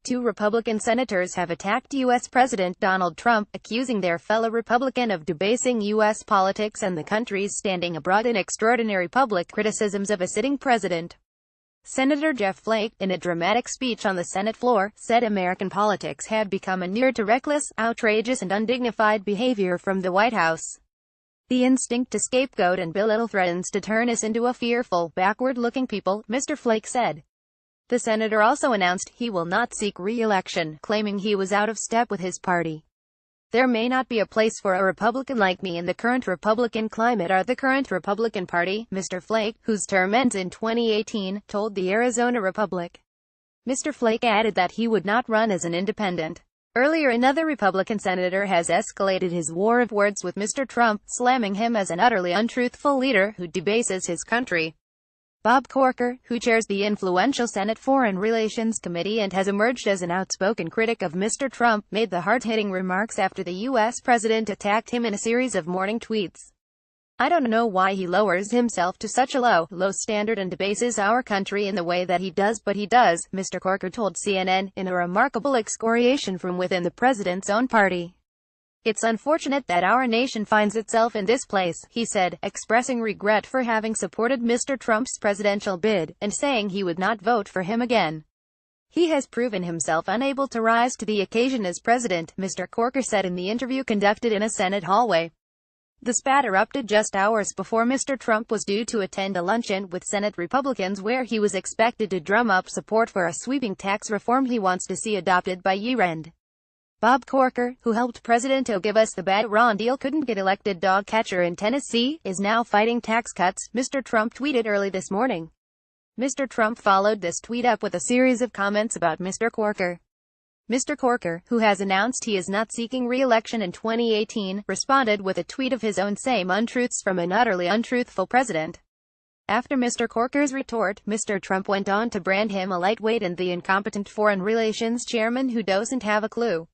Two Republican senators have attacked U.S. President Donald Trump, accusing their fellow Republican of debasing U.S. politics and the country's standing abroad in extraordinary public criticisms of a sitting president. Senator Jeff Flake, in a dramatic speech on the Senate floor, said American politics had become inured to reckless, outrageous and undignified behavior from the White House. The instinct to scapegoat and belittle threatens to turn us into a fearful, backward-looking people, Mr. Flake said. The senator also announced he will not seek re-election, claiming he was out of step with his party. There may not be a place for a Republican like me in the current Republican climate or the current Republican Party, Mr. Flake, whose term ends in 2018, told the Arizona Republic. Mr. Flake added that he would not run as an independent. Earlier, another Republican senator has escalated his war of words with Mr. Trump, slamming him as an utterly untruthful leader who debases his country. Bob Corker, who chairs the influential Senate Foreign Relations Committee and has emerged as an outspoken critic of Mr. Trump, made the hard-hitting remarks after the U.S. president attacked him in a series of morning tweets. "I don't know why he lowers himself to such a low standard and debases our country in the way that he does, but he does," Mr. Corker told CNN, in a remarkable excoriation from within the president's own party. "It's unfortunate that our nation finds itself in this place," he said, expressing regret for having supported Mr. Trump's presidential bid, and saying he would not vote for him again. "He has proven himself unable to rise to the occasion as president," Mr. Corker said in the interview conducted in a Senate hallway. The spat erupted just hours before Mr. Trump was due to attend a luncheon with Senate Republicans where he was expected to drum up support for a sweeping tax reform he wants to see adopted by year-end. Bob Corker, who helped President O give us the bad Ron deal, couldn't get elected dog catcher in Tennessee, is now fighting tax cuts, Mr. Trump tweeted early this morning. Mr. Trump followed this tweet up with a series of comments about Mr. Corker. Mr. Corker, who has announced he is not seeking re-election in 2018, responded with a tweet of his own saying untruths from an utterly untruthful president. After Mr. Corker's retort, Mr. Trump went on to brand him a lightweight and the incompetent foreign relations chairman who doesn't have a clue.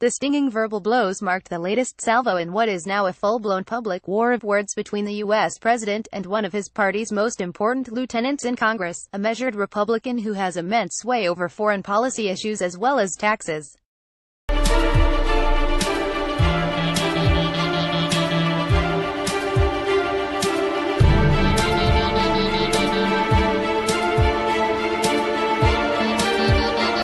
The stinging verbal blows marked the latest salvo in what is now a full-blown public war of words between the U.S. president and one of his party's most important lieutenants in Congress, a measured Republican who has immense sway over foreign policy issues as well as taxes.